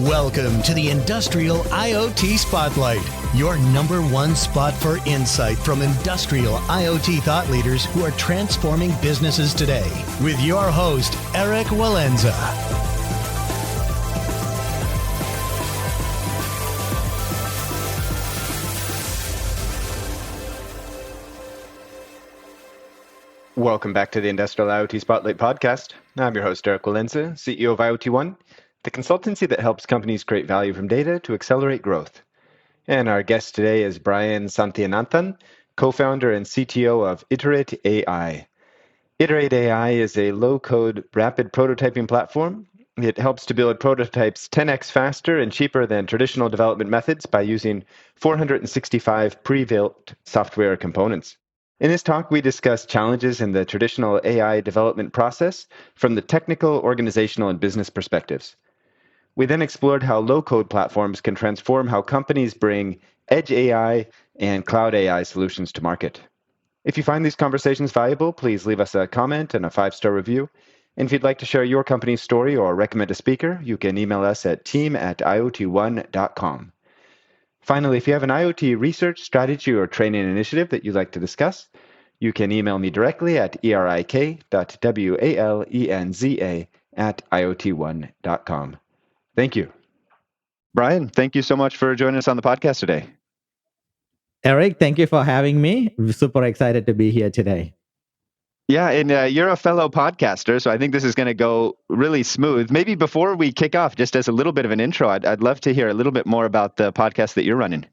Welcome to the Industrial IoT Spotlight, your number one spot for insight from industrial IoT thought leaders who are transforming businesses today. With your host, Eric Walenza. Welcome back to the Industrial IoT Spotlight podcast. I'm your host, Eric Walenza, CEO of IoT One, the consultancy that helps companies create value from data to accelerate growth. And our guest today is Brian Sathianathan, co-founder and CTO of Iterate AI. Iterate AI is a low-code, rapid prototyping platform. It helps to build prototypes 10x faster and cheaper than traditional development methods by using 465 pre-built software components. In this talk, we discuss challenges in the traditional AI development process from the technical, organizational, and business perspectives. We then explored how low-code platforms can transform how companies bring edge AI and cloud AI solutions to market. If you find these conversations valuable, please leave us a comment and a 5-star review. And if you'd like to share your company's story or recommend a speaker, you can email us at team@iot1.com. Finally, if you have an IoT research, strategy, or training initiative that you'd like to discuss, you can email me directly at erik.walenza@iot1.com. Thank you. Brian, thank you so much for joining us on the podcast today. Eric, thank you for having me. I'm super excited to be here today. Yeah, and you're a fellow podcaster, so I think this is going to go really smooth. Maybe before we kick off, just as a little bit of an intro, I'd love to hear a little bit more about the podcast that you're running.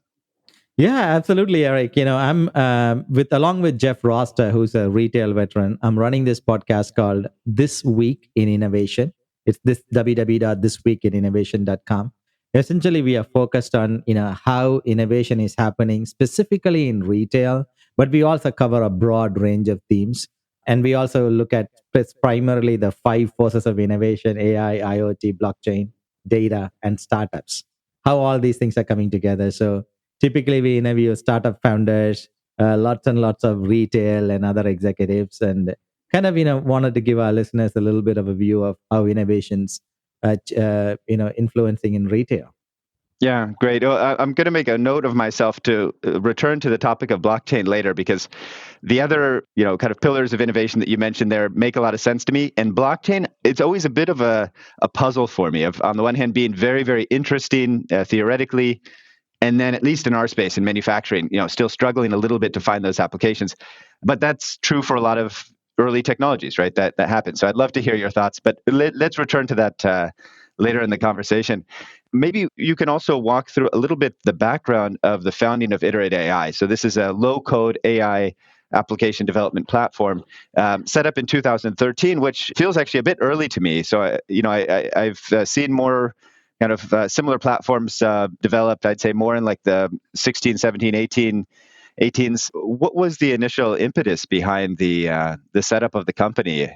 Yeah, absolutely, Eric. I'm along with Jeff Roster, who's a retail veteran. I'm running this podcast called This Week in Innovation. It's this www.thisweekininnovation.com. Essentially, we are focused on how innovation is happening specifically in retail, but we also cover a broad range of themes. And we also look at primarily the 5 forces of innovation: AI, IoT, blockchain, data, and startups. How all these things are coming together. So typically we interview startup founders, lots and lots of retail and other executives, and kind of wanted to give our listeners a little bit of a view of how innovations influencing in retail. Yeah, great. Well, I'm going to make a note of myself to return to the topic of blockchain later, because the other, kind of pillars of innovation that you mentioned there make a lot of sense to me. And blockchain, it's always a bit of a puzzle for me, of on the one hand being very, very interesting theoretically, and then at least in our space in manufacturing, still struggling a little bit to find those applications. But that's true for a lot of early technologies, right? That happens. So I'd love to hear your thoughts, but let's return to that later in the conversation. Maybe you can also walk through a little bit the background of the founding of Iterate AI. So this is a low-code AI application development platform set up in 2013, which feels actually a bit early to me. So, I've seen more kind of similar platforms developed, I'd say more in like the 16, 17, 18s. What was the initial impetus behind the setup of the company?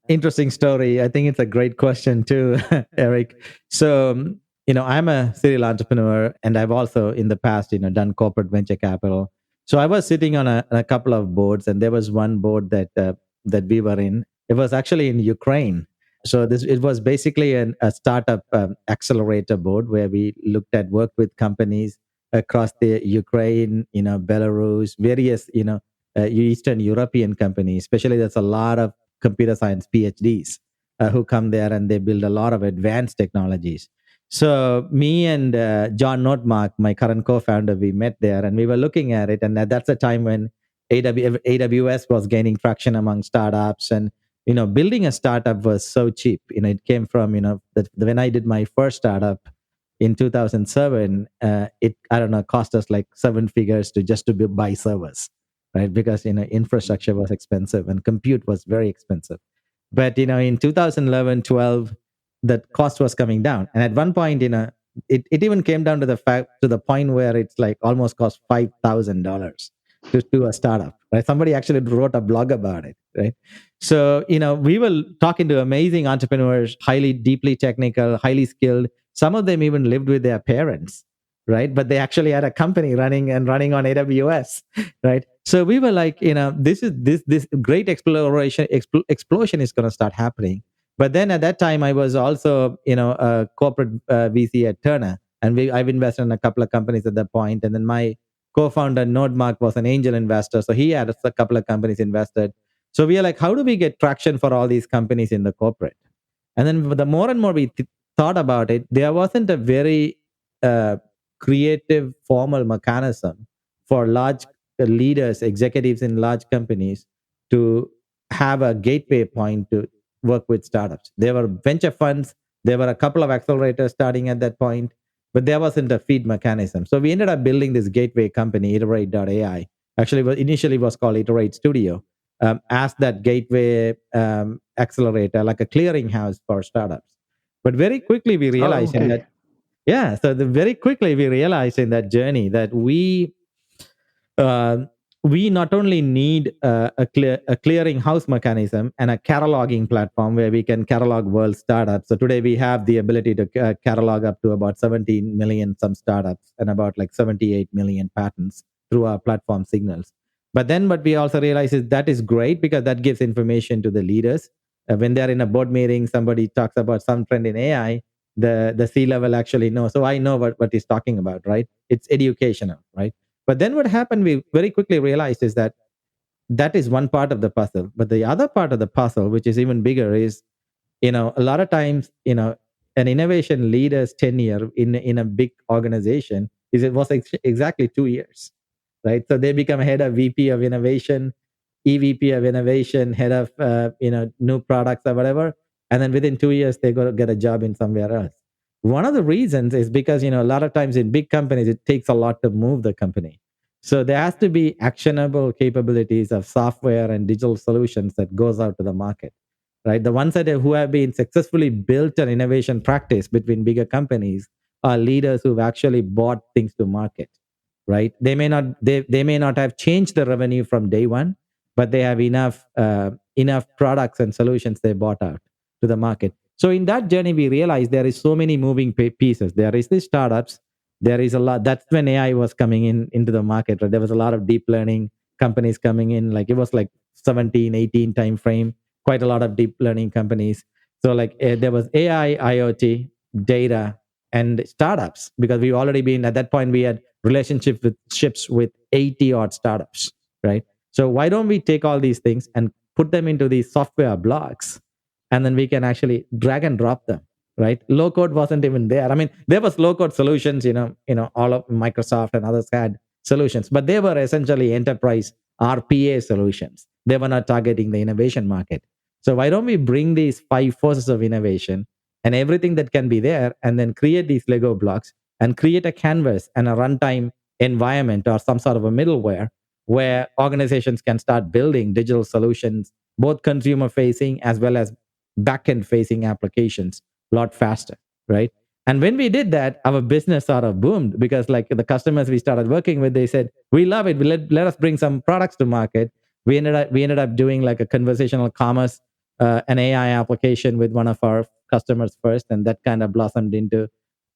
Interesting story. I think it's a great question too, Eric. So, I'm a serial entrepreneur, and I've also in the past, done corporate venture capital. So I was sitting on a couple of boards, and there was one board that we were in. It was actually in Ukraine. So it was basically a startup accelerator board where we worked with companies across the Ukraine, Belarus, various, Eastern European companies. Especially, there's a lot of computer science PhDs who come there, and they build a lot of advanced technologies. So me and John Notmark, my current co-founder, we met there, and we were looking at it. And that's a time when AWS was gaining traction among startups, and building a startup was so cheap. It came from when I did my first startup in 2007, it cost us like 7 figures to buy servers, right? Because infrastructure was expensive and compute was very expensive. But in 2011, 12. That cost was coming down, and at one point, it even came down to the point where it's like almost cost $5,000 to do a startup. Right? Somebody actually wrote a blog about it. Right? So we were talking to amazing entrepreneurs, deeply technical, highly skilled. Some of them even lived with their parents, right? But they actually had a company running on AWS, right? So we were like, this great explosion is going to start happening. But then at that time, I was also, a corporate VC at Turner, and I've invested in a couple of companies at that point. And then my co-founder Nodmark was an angel investor, so he had a couple of companies invested. So we are like, how do we get traction for all these companies in the corporate? And then the more and more we thought about it, there wasn't a very uh, creative, formal mechanism for large leaders, executives in large companies to have a gateway point to work with startups. There were venture funds, there were a couple of accelerators starting at that point, but there wasn't a feed mechanism. So we ended up building this gateway company, Iterate AI. Actually, initially was called Iterate Studio, as that gateway accelerator, like a clearinghouse for startups. But very quickly we Oh, realized in okay. that, yeah, so very quickly we realized in that journey that uh, we not only need a clearing house mechanism and a cataloging platform where we can catalog world startups. So today we have the ability to catalog up to about 17 million some startups and about like 78 million patents through our platform signals. But then what we also realize is that is great because that gives information to the leaders. When they're in a board meeting, somebody talks about some trend in AI, the C-level actually knows. So I know what he's talking about, right? It's educational, right? But then what happened, we very quickly realized is that that is one part of the puzzle. But the other part of the puzzle, which is even bigger, is, a lot of times, an innovation leader's tenure in a big organization was exactly 2 years, right? So they become head of VP of innovation, EVP of innovation, head of new products or whatever, and then within 2 years they go to get a job in somewhere else. One of the reasons is because a lot of times in big companies it takes a lot to move the company. So there has to be actionable capabilities of software and digital solutions that goes out to the market, right? The ones who have been successfully built an innovation practice between bigger companies are leaders who've actually bought things to market, right? They may not have changed the revenue from day one, but they have enough products and solutions they bought out to the market. So in that journey, we realized there is so many moving pieces. There is the startups. There is a lot. That's when AI was coming into the market. Right? There was a lot of deep learning companies coming in. Like it was like 17, 18 time frame. Quite a lot of deep learning companies. So like there was AI, IoT, data, and startups because we already been at that point we had relationships with 80 odd startups, right? So why don't we take all these things and put them into these software blocks, and then we can actually drag and drop them, right? Low code wasn't even there. I mean, there was low code solutions, all of Microsoft and others had solutions, but they were essentially enterprise RPA solutions. They were not targeting the innovation market. So why don't we bring these five forces of innovation and everything that can be there, and then create these Lego blocks and create a canvas and a runtime environment or some sort of a middleware where organizations can start building digital solutions, both consumer facing as well as back end facing applications a lot faster, right? And when we did that, our business sort of boomed because, like, the customers we started working with, they said, "We love it. Let us bring some products to market." We ended up doing like a conversational commerce, an AI application with one of our customers first, and that kind of blossomed into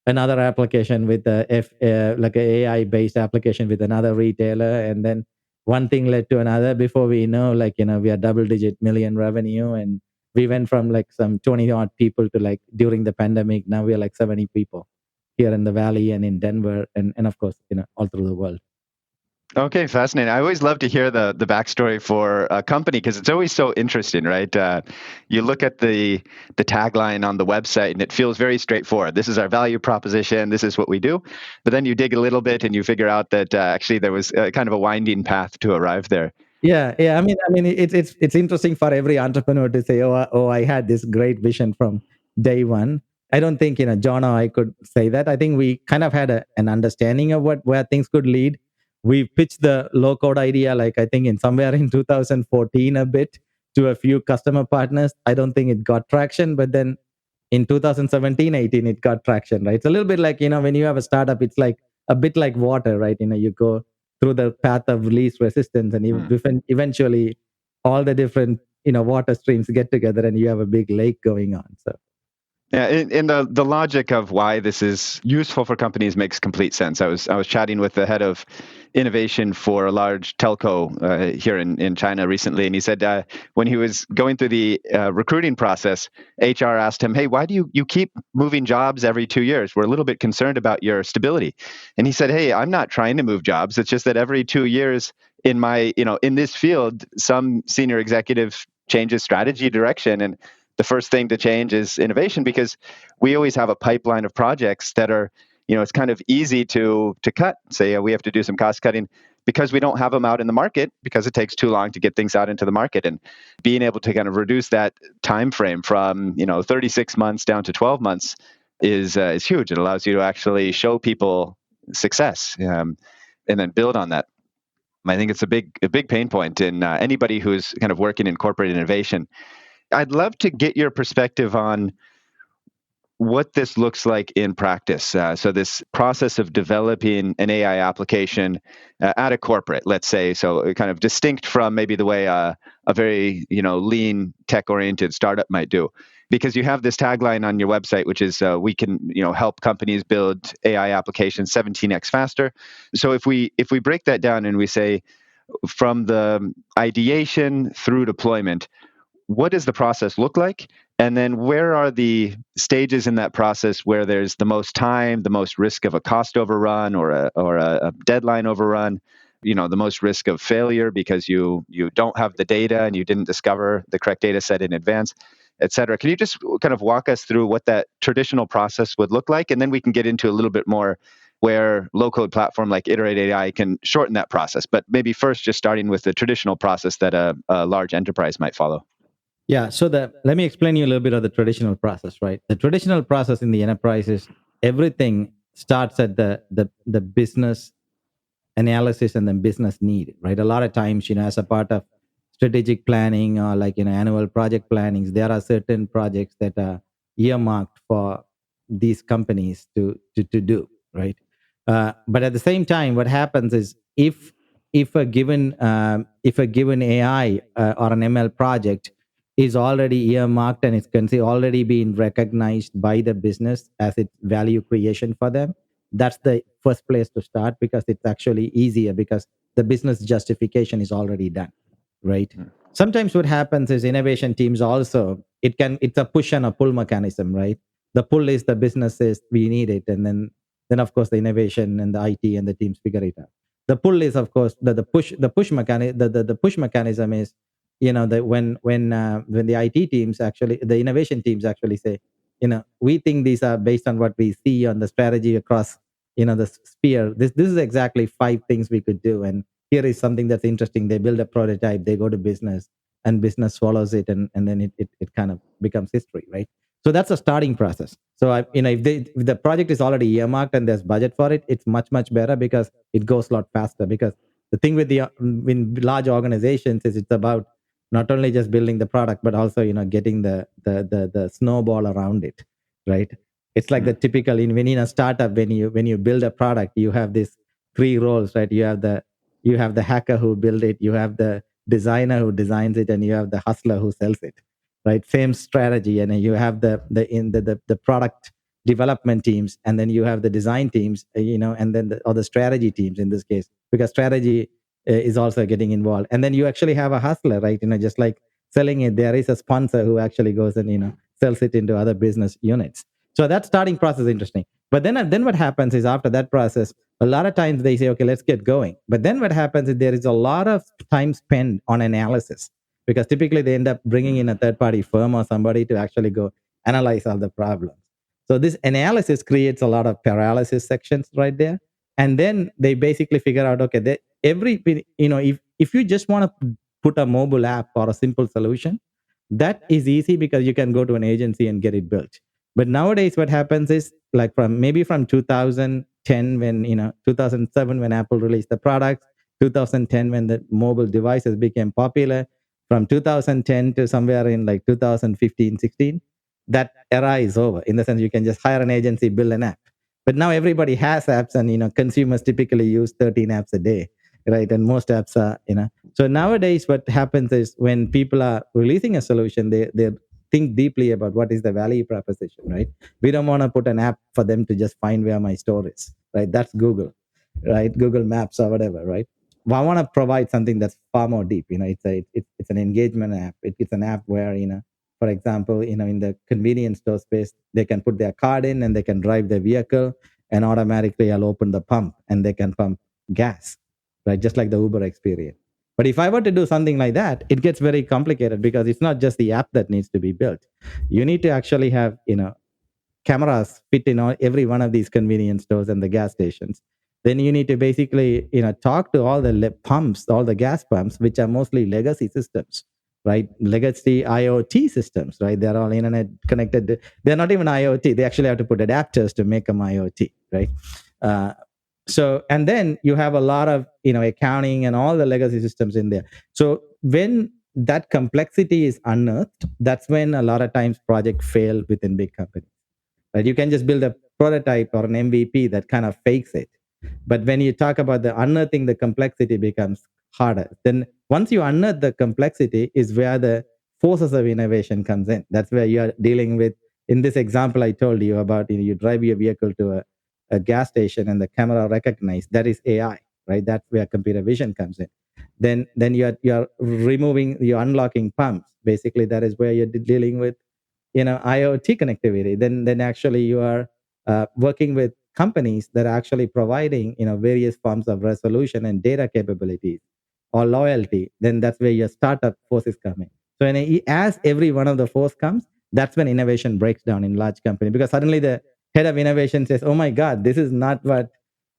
another application with like a AI based application with another retailer, and then one thing led to another. Before we know, like we are double digit million revenue, and we went from like some 20 odd people to, like, during the pandemic, now we are like 70 people here in the valley and in Denver, and of course all through the world. Okay, fascinating. I always love to hear the backstory for a company because it's always so interesting, right? You look at the tagline on the website and it feels very straightforward. This is our value proposition. This is what we do. But then you dig a little bit and you figure out that actually there was kind of a winding path to arrive there. Yeah. I mean, it's interesting for every entrepreneur to say, "Oh, I had this great vision from day one." I don't think John or I could say that. I think we kind of had an understanding of where things could lead. We pitched the low code idea, like I think in somewhere in 2014 a bit to a few customer partners. I don't think it got traction, but then in 2017, 18, it got traction, right? It's a little bit like when you have a startup, it's like a bit like water, right? You go through the path of least resistance, and eventually all the different water streams get together and you have a big lake going on. So Yeah, in the logic of why this is useful for companies makes complete sense. I was chatting with the head of innovation for a large telco here in China recently, and he said when he was going through the recruiting process, HR asked him, "Hey, why do you keep moving jobs every 2 years? We're a little bit concerned about your stability." And he said, "Hey, I'm not trying to move jobs. It's just that every 2 years in my in this field, some senior executive changes strategy direction and." The first thing to change is innovation because we always have a pipeline of projects that are, it's kind of easy to cut. Say we have to do some cost cutting because we don't have them out in the market because it takes too long to get things out into the market. And being able to kind of reduce that time frame from 36 months down to 12 months is huge. It allows you to actually show people success and then build on that. I think it's a big pain point in anybody who's kind of working in corporate innovation. I'd love to get your perspective on what this looks like in practice. So this process of developing an AI application at a corporate, let's say, so kind of distinct from maybe the way a very lean tech-oriented startup might do, because you have this tagline on your website, which is we can help companies build AI applications 17x faster. So if we break that down and we say from the ideation through deployment, what does the process look like? And then where are the stages in that process where there's the most time, the most risk of a cost overrun or a deadline overrun, the most risk of failure because you don't have the data and you didn't discover the correct data set in advance, et cetera. Can you just kind of walk us through what that traditional process would look like? And then we can get into a little bit more where low-code platform like Iterate AI can shorten that process. But maybe first just starting with the traditional process that a large enterprise might follow. Yeah. So let me explain you a little bit of the traditional process, right? The traditional process in the enterprise is everything starts at the business analysis and then business need, right? A lot of times, as a part of strategic planning or like annual project plannings, there are certain projects that are earmarked for these companies to do, right? But at the same time, what happens is if a given AI or an ML project is already earmarked and it's already been recognized by the business as its value creation for them, that's the first place to start because it's actually easier because the business justification is already done, right? Sometimes what happens is innovation teams also it's a push and a pull mechanism, right? The pull is the business says we need it, and then of course the innovation and the IT and the teams figure it out. The pull is of course the push mechanism is that when the IT teams actually the innovation teams actually say, we think these are based on what we see on the strategy across the sphere. This is exactly 5 things we could do, and here is something that's interesting. They build a prototype, they go to business, and business follows it, and then it kind of becomes history, right? So that's a starting process. So if the project is already earmarked and there's budget for it, it's much better because it goes a lot faster. Because the thing with the in large organizations is it's about not only just building the product but also getting the snowball around it, right? It's like the typical when in a startup, when you build a product, you have these 3 roles, right? You have the hacker who build it, you have the designer who designs it, and you have the hustler who sells it, right? Same strategy. And then you have the product development teams, and then you have the design teams, and then or the strategy teams in this case, because strategy is also getting involved. And then you actually have a hustler, right? Just like selling it, there is a sponsor who actually goes and sells it into other business units. So that starting process is interesting. But then what happens is after that process, a lot of times they say, okay, let's get going. But then what happens is there is a lot of time spent on analysis, because typically they end up bringing in a third party firm or somebody to actually go analyze all the problems. So this analysis creates a lot of paralysis sections right there. And then they basically figure out, okay, if you just want to put a mobile app or a simple solution, that is easy because you can go to an agency and get it built. But nowadays, what happens is like from 2010 when 2007 when Apple released the products, 2010 when the mobile devices became popular, from 2010 to somewhere in like 2015, 16, that era is over. In the sense, you can just hire an agency, build an app. But now everybody has apps, and consumers typically use 13 apps a day, right? And most apps are. So nowadays, what happens is when people are releasing a solution, they're think deeply about what is the value proposition, right? We don't want to put an app for them to just find where my store is, right? That's Google, right? Google Maps or whatever, right? Well, I want to provide something that's far more deep. It's an engagement app. It's an app where, for example, in the convenience store space, they can put their card in and they can drive their vehicle, and automatically I'll open the pump and they can pump gas, right? Just like the Uber experience. But if I were to do something like that, it gets very complicated because it's not just the app that needs to be built. You need to actually have, cameras fit in every one of these convenience stores and the gas stations. Then you need to basically, talk to all the pumps, all the gas pumps, which are mostly legacy systems, right? Legacy IoT systems, right? They're all internet connected. They're not even IoT. They actually have to put adapters to make them IoT, right? Uh, and then you have a lot of, accounting and all the legacy systems in there. So when that complexity is unearthed, that's when a lot of times projects fail within big companies. Right? You can just build a prototype or an MVP that kind of fakes it. But when you talk about the unearthing the complexity becomes harder. Then once you unearth the complexity is where the forces of innovation comes in. That's where you are dealing with, in this example I told you about, you drive your vehicle to a gas station and the camera recognize, that is AI, right? That's where computer vision comes in. Then you're removing, you're unlocking pumps. Basically, that is where you're dealing with IoT connectivity. Then actually you are working with companies that are actually providing various forms of resolution and data capabilities or loyalty. Then that's where your startup force is coming. So as every one of the force comes, that's when innovation breaks down in large company, because suddenly the head of innovation says, oh my god, this is not what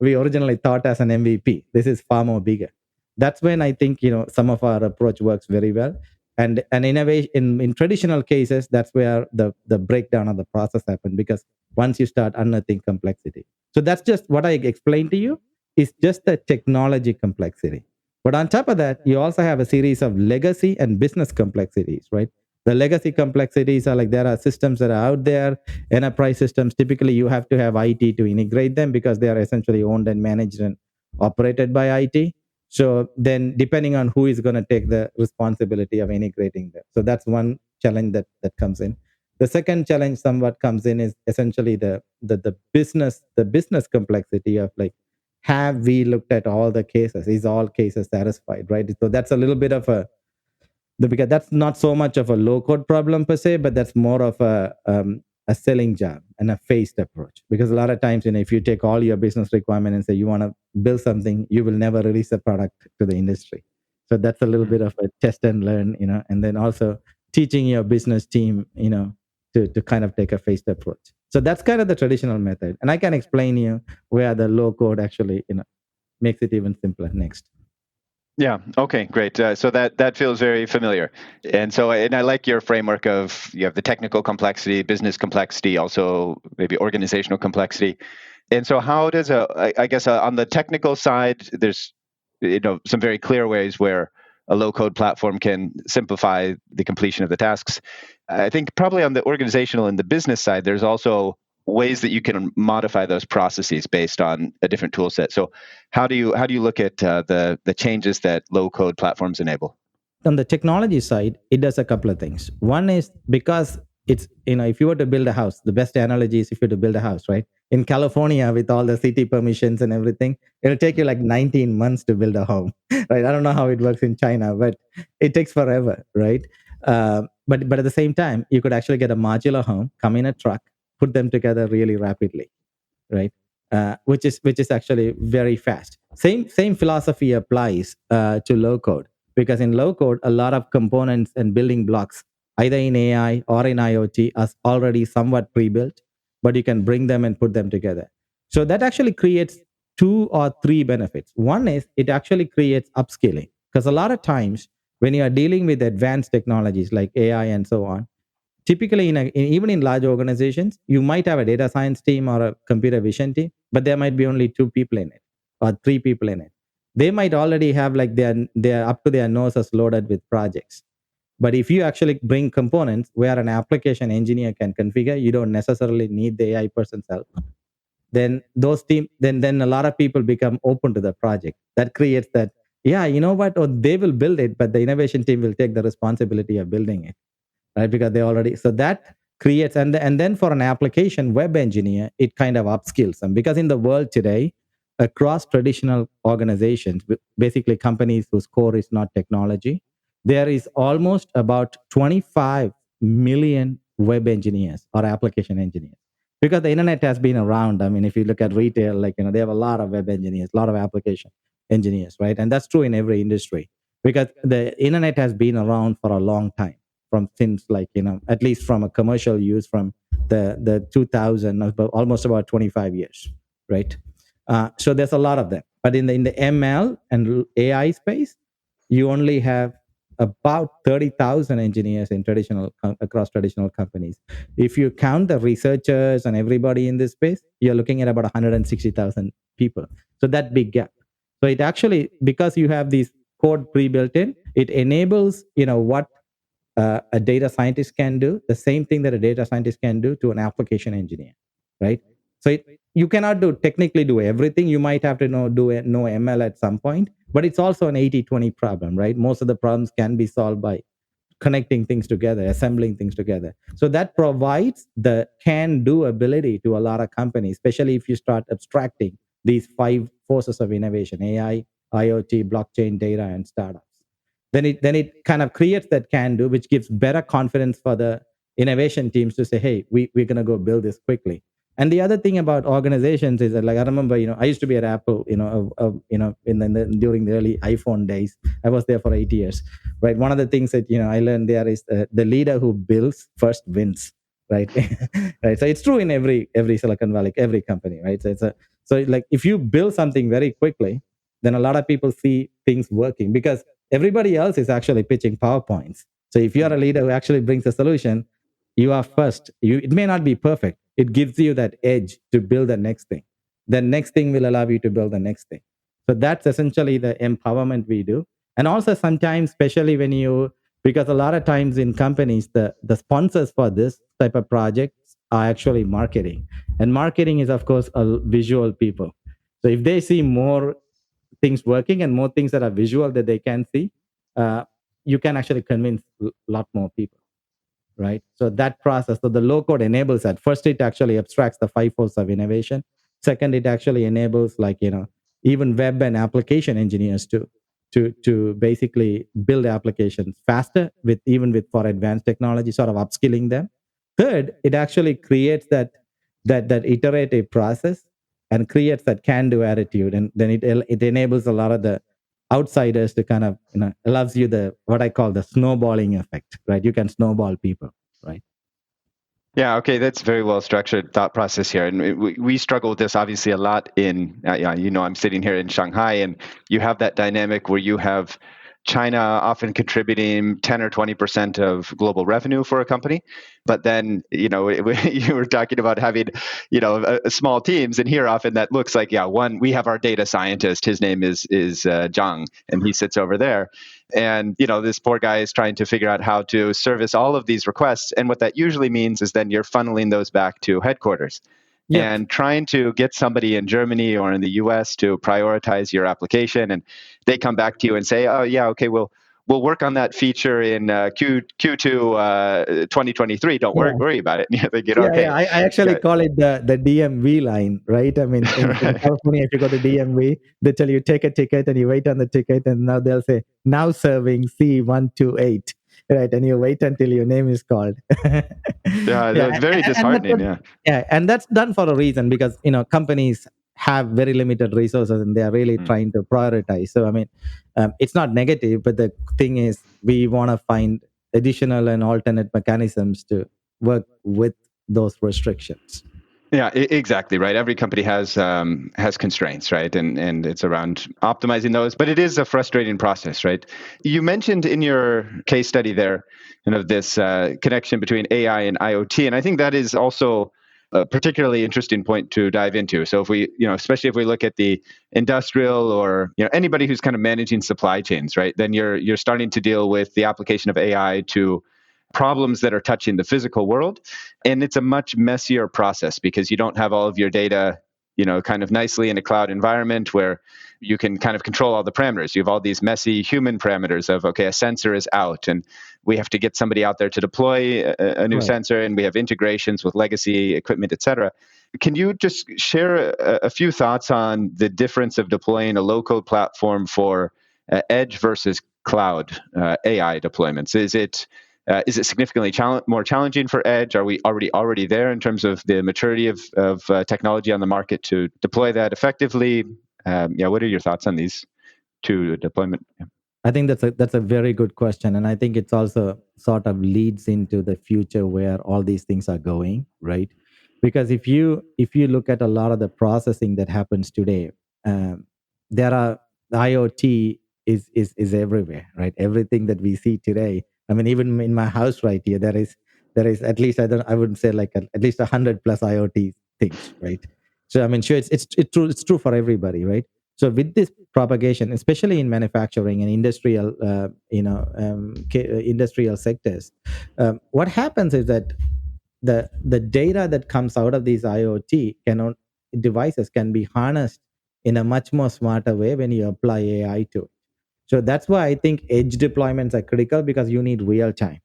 we originally thought as an MVP. This is far more bigger. That's when I think some of our approach works very well. And innovation in traditional cases, that's where the breakdown of the process happens, because once you start unearthing complexity. So that's just what I explained to you, is just the technology complexity. But on top of that, you also have a series of legacy and business complexities, right? The legacy complexities are like, there are systems that are out there, enterprise systems. Typically you have to have IT to integrate them because they are essentially owned and managed and operated by IT. So then depending on who is going to take the responsibility of integrating them. So that's one challenge that comes in. The second challenge somewhat comes in is essentially the business complexity of like, have we looked at all the cases? Is all cases satisfied, right? So that's a little bit of because that's not so much of a low code problem per se, but that's more of a selling job and a phased approach. Because a lot of times, if you take all your business requirement and say you want to build something, you will never release a product to the industry. So that's a little bit of a test and learn, and then also teaching your business team, to kind of take a phased approach. So that's kind of the traditional method. And I can explain you where the low code actually, makes it even simpler next. Yeah. Okay. Great. So that feels very familiar, and I like your framework of, you have the technical complexity, business complexity, also maybe organizational complexity, and so how does I guess on the technical side, there's some very clear ways where a low code platform can simplify the completion of the tasks. I think probably on the organizational and the business side, there's also ways that you can modify those processes based on a different tool set. So how do you look at the changes that low code platforms enable? On the technology side, it does a couple of things. One is because it's, if you were to build a house, the best analogy is if you were to build a house, right? In California, with all the city permissions and everything, it'll take you like 19 months to build a home, right? I don't know how it works in China, but it takes forever, right? But at the same time, you could actually get a modular home, come in a truck, put them together really rapidly, right? Which is actually very fast. Same philosophy applies to low code, because in low code, a lot of components and building blocks, either in AI or in IoT, are already somewhat pre-built, but you can bring them and put them together. So that actually creates two or three benefits. One is it actually creates upskilling, because a lot of times when you are dealing with advanced technologies like AI and so on, typically even in large organizations, you might have a data science team or a computer vision team, but there might be only two people in it or three people in it. They might already have like they're up to their noses loaded with projects. But if you actually bring components where an application engineer can configure, you don't necessarily need the AI person's help. Then those team then a lot of people become open to the project. That creates that, yeah, you know what, or they will build it, but the innovation team will take the responsibility of building it. right? Because they already, so that creates, and then for an application web engineer, it kind of upskills them, because in the world today, across traditional organizations, basically companies whose core is not technology, there is almost about 25 million web engineers or application engineers, because the internet has been around. I mean, if you look at retail, like, they have a lot of web engineers, a lot of application engineers, right? And that's true in every industry, because the internet has been around for a long time, from since, like, at least from a commercial use, from the 2000, almost about 25 years, right? So there's a lot of them, but in the ML and AI space, you only have about 30,000 engineers in across traditional companies. If you count the researchers and everybody in this space, you're looking at about 160,000 people. So that big gap. So it actually, because you have these code pre-built in, it enables, what a data scientist can do, the same thing that a data scientist can do to an application engineer, right? So you cannot technically do everything. You might have to know ML at some point, but it's also an 80-20 problem, right? Most of the problems can be solved by connecting things together, assembling things together. So that provides the can do ability to a lot of companies, especially if you start abstracting these 5 forces of innovation: AI, IoT, blockchain, data, and startups. Then it kind of creates that can do, which gives better confidence for the innovation teams to say, hey, we're going to go build this quickly. And the other thing about organizations is that, like, I remember, I used to be at Apple, during the early iPhone days. I was there for 8 years, right? One of the things that, I learned there is the leader who builds first wins, right? Right. So it's true in every Silicon Valley, every company, right? So like, if you build something very quickly, then a lot of people see things working, because everybody else is actually pitching PowerPoints. So if you're a leader who actually brings a solution, you are first. It may not be perfect. It gives you that edge to build the next thing. The next thing will allow you to build the next thing. So that's essentially the empowerment we do. And also sometimes, especially because a lot of times in companies, the sponsors for this type of projects are actually marketing. And marketing is, of course, a visual people. So if they see more things working and more things that are visual that they can see, uh, you can actually convince a lot more people, right? So that process, so the low code enables that. First, it actually abstracts the 5 forces of innovation. Second, it actually enables, like, even web and application engineers to basically build applications faster, with for advanced technology, sort of upskilling them. Third, it actually creates that iterative process and creates that can-do attitude, and then it enables a lot of the outsiders to kind of, allows you the what I call the snowballing effect, right? You can snowball people, right? Yeah, okay, that's very well structured thought process here, and we struggle with this obviously a lot in. I'm sitting here in Shanghai, and you have that dynamic where you have China often contributing 10 or 20% of global revenue for a company. But then, you were talking about having, small teams. And here often that looks like, we have our data scientist. His name is Zhang, and he sits over there. And, this poor guy is trying to figure out how to service all of these requests. And what that usually means is then you're funneling those back to headquarters. Yep. And trying to get somebody in Germany or in the US to prioritize your application, and they come back to you and say, oh, yeah, okay, we'll work on that feature in Q2 2023. Don't worry about it. And you're thinking, okay. I actually call it the DMV line, right? I mean, in California, if you go to DMV, they tell you take a ticket and you wait on the ticket, and now they'll say, now serving C128. Right, and you wait until your name is called. It's very disheartening. And that's done for a reason, because companies have very limited resources and they are really trying to prioritize. So I mean, it's not negative, but the thing is, we want to find additional and alternate mechanisms to work with those restrictions. Yeah, exactly right. Every company has constraints, right? And it's around optimizing those. But it is a frustrating process, right? You mentioned in your case study there, this connection between AI and IoT, and I think that is also a particularly interesting point to dive into. So if we, especially if we look at the industrial or anybody who's kind of managing supply chains, right? Then you're starting to deal with the application of AI to problems that are touching the physical world. And it's a much messier process because you don't have all of your data, kind of nicely in a cloud environment where you can kind of control all the parameters. You have all these messy human parameters of, okay, a sensor is out and we have to get somebody out there to deploy a new sensor, and we have integrations with legacy equipment, et cetera. Can you just share a few thoughts on the difference of deploying a low-code platform for edge versus cloud AI deployments? Is it significantly more challenging for edge? Are we already there in terms of the maturity of technology on the market to deploy that effectively? What are your thoughts on these two deployment? I think that's a very good question, and I think it's also sort of leads into the future where all these things are going, right? Because if you look at a lot of the processing that happens today, there are the IoT is everywhere, right? Everything that we see today. I mean, even in my house right here, there is at least I wouldn't say like at least 100 plus IoT things, right? So I mean, sure, it's true for everybody, right? So with this propagation, especially in manufacturing and industrial, industrial sectors, what happens is that the data that comes out of these IoT devices can be harnessed in a much more smarter way when you apply AI to it. So that's why I think edge deployments are critical, because you need real time,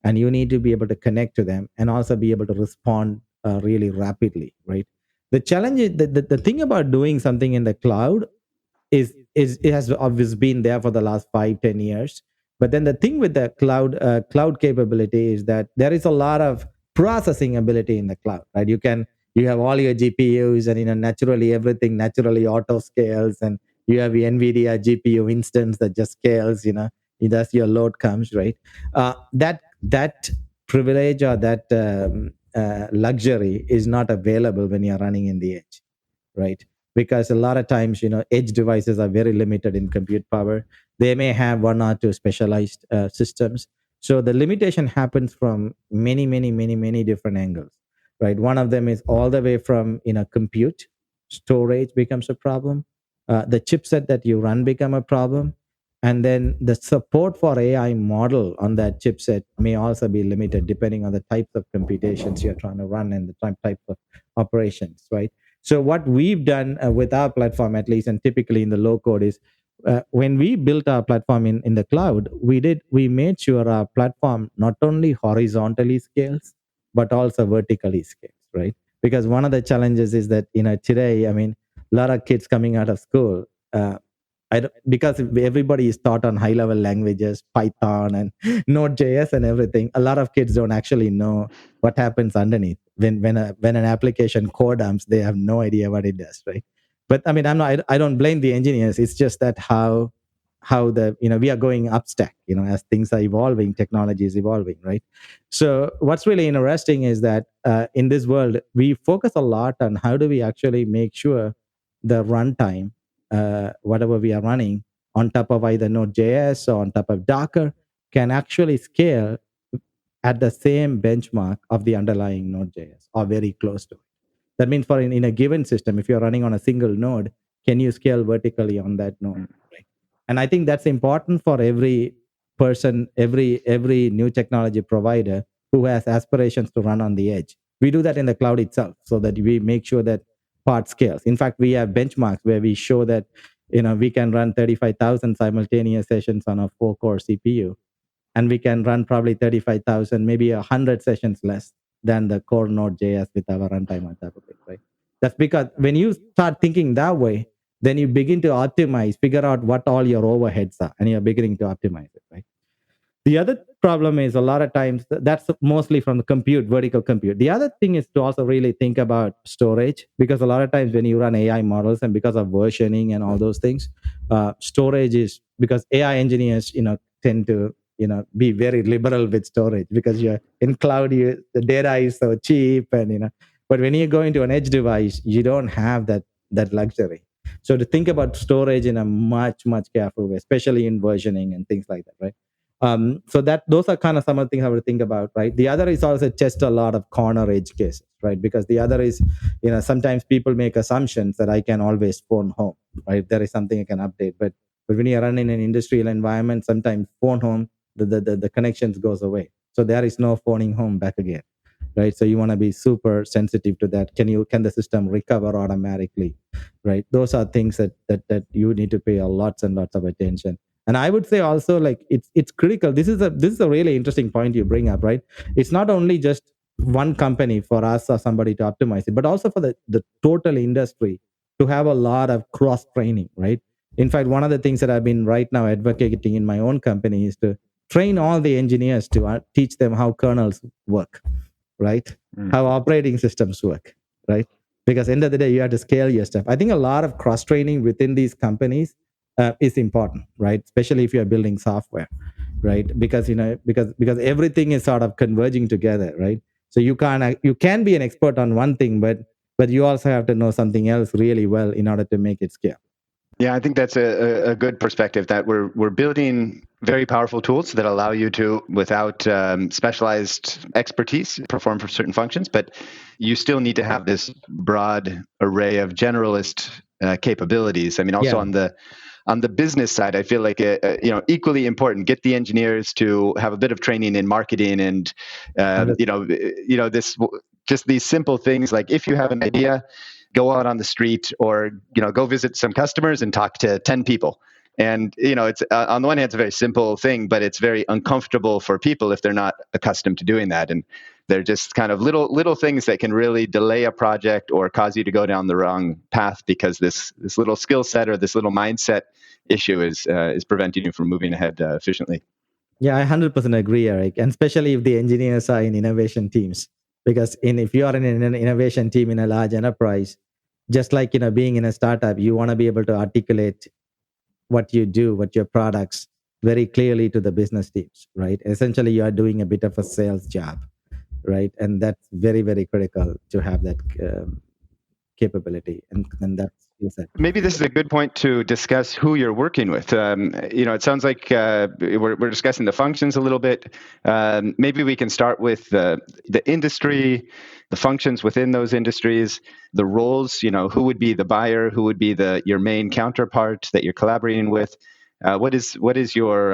and you need to be able to connect to them and also be able to respond really rapidly, right? The challenge is the thing about doing something in the cloud is it has always been there for the last 5-10 years. But then the thing with the cloud capability is that there is a lot of processing ability in the cloud, right? You have all your GPUs, and naturally everything naturally auto scales, and you have the NVIDIA GPU instance that just scales, as your load comes, right? That privilege or that luxury is not available when you're running in the edge, right? Because a lot of times, edge devices are very limited in compute power. They may have one or two specialized systems. So the limitation happens from many, many, many, many different angles, right? One of them is all the way from, compute, storage becomes a problem. The chipset that you run become a problem. And then the support for AI model on that chipset may also be limited depending on the types of computations you're trying to run and the type of operations, right? So what we've done with our platform, at least, and typically in the low code, is when we built our platform in the cloud, we made sure our platform not only horizontally scales, but also vertically scales, right? Because one of the challenges is that, today, I mean, a lot of kids coming out of school, because everybody is taught on high level languages, Python and Node.js and everything, a lot of kids don't actually know what happens underneath. When an application core dumps, they have no idea what it does, right? But I mean, I don't blame the engineers. It's just that how the we are going upstack, as things are evolving, technology is evolving, right? So what's really interesting is that in this world, we focus a lot on how do we actually make sure the runtime, whatever we are running on top of either Node.js or on top of Docker, can actually scale at the same benchmark of the underlying Node.js or very close to it. That means for in a given system, if you're running on a single node, can you scale vertically on that node? Right? And I think that's important for every person, every new technology provider who has aspirations to run on the edge. We do that in the cloud itself so that we make sure that part scales. In fact, we have benchmarks where we show that we can run 35,000 simultaneous sessions on a 4-core CPU, and we can run probably 35,000, maybe 100 sessions less than the core Node.js with our runtime on top of it, right? That's because when you start thinking that way, then you begin to optimize, figure out what all your overheads are, and you're beginning to optimize it, right? The other problem is a lot of times that's mostly from the compute, vertical compute. The other thing is to also really think about storage, because a lot of times when you run AI models and because of versioning and all those things, storage is because AI engineers, tend to, be very liberal with storage because you're in cloud, the data is so cheap and, but when you go into an edge device, you don't have that luxury. So to think about storage in a much, much careful way, especially in versioning and things like that, right? So that those are kind of some of the things I would think about, right? The other is also test a lot of corner edge cases, right? Because the other is, sometimes people make assumptions that I can always phone home, right? There is something I can update, but when you run in an industrial environment, sometimes phone home, the connections goes away, so there is no phoning home back again, right? So you want to be super sensitive to that. Can the system recover automatically? right? Those are things that you need to pay a lots and lots of attention. And I would say also, like, it's critical. This is a really interesting point you bring up, right? It's not only just one company for us or somebody to optimize it, but also for the total industry to have a lot of cross training, right? In fact, one of the things that I've been right now advocating in my own company is to train all the engineers to teach them how kernels work, right? How operating systems work, right? Because end of the day, you have to scale your stuff. I think a lot of cross training within these companies is important, right? Especially if you're building software, right? Because because everything is sort of converging together, right? So you can be an expert on one thing, but you also have to know something else really well in order to make it scale. Yeah, I think that's a good perspective, that we're building very powerful tools that allow you to, without specialized expertise, perform for certain functions, but you still need to have this broad array of generalist capabilities. I mean, also on the business side, I feel like equally important. Get the engineers to have a bit of training in marketing and this, just these simple things like, if you have an idea, go out on the street, or go visit some customers and talk to 10 people. And it's on the one hand, it's a very simple thing, but it's very uncomfortable for people if they're not accustomed to doing that. And they're just kind of little things that can really delay a project or cause you to go down the wrong path, because this little skill set or this little mindset issue is preventing you from moving ahead efficiently. Yeah, I 100% agree, Eric, and especially if the engineers are in innovation teams. Because if you are in an innovation team in a large enterprise, just like being in a startup, you want to be able to articulate what you do, what your products, very clearly to the business teams, right? Essentially, you are doing a bit of a sales job, right? And that's very, very critical to have that capability, and that's skill set. Maybe this is a good point to discuss who you're working with. It sounds like we're discussing the functions a little bit. Maybe we can start with the industry, the functions within those industries, the roles. Who would be the buyer? Who would be your main counterpart that you're collaborating with? What is your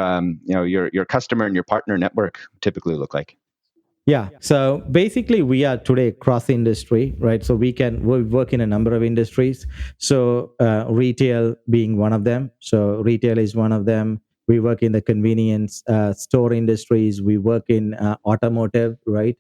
customer and your partner network typically look like? Yeah. So basically, we are today cross industry, right? So we work in a number of industries. So retail being one of them. So retail is one of them. We work in the convenience store industries. We work in automotive, right?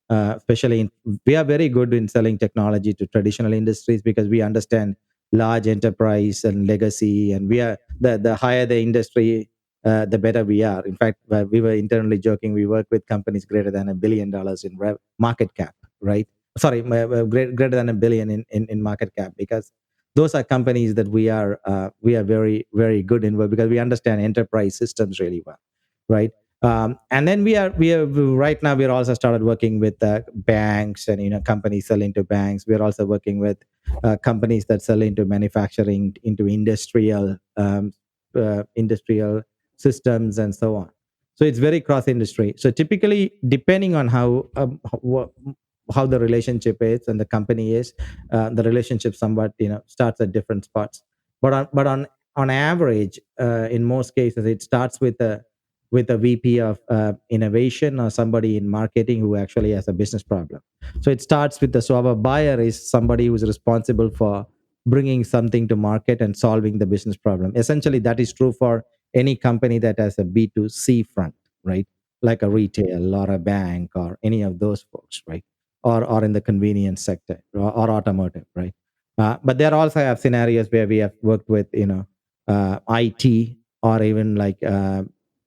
We are very good in selling technology to traditional industries because we understand large enterprise and legacy, and we are the higher the industry, the better we are. In fact, we were internally joking, we work with companies greater than $1 billion in market cap, right? Sorry, greater than $1 billion in market cap, because those are companies that we are very, very good in, because we understand enterprise systems really well, right? And then we are right now, we're also started working with banks and companies selling to banks. We're also working with companies that sell into manufacturing, into industrial systems, and so on. So it's very cross industry. So typically, depending on how the relationship is and the company is, the relationship somewhat starts at different spots. But on average, in most cases, it starts with a VP of innovation or somebody in marketing who actually has a business problem. So it starts with so our buyer is somebody who is responsible for bringing something to market and solving the business problem. Essentially, that is true for any company that has a B2C front, right? Like a retail or a bank or any of those folks, right? Or in the convenience sector or automotive, right? But there also have scenarios where we have worked with, IT, or even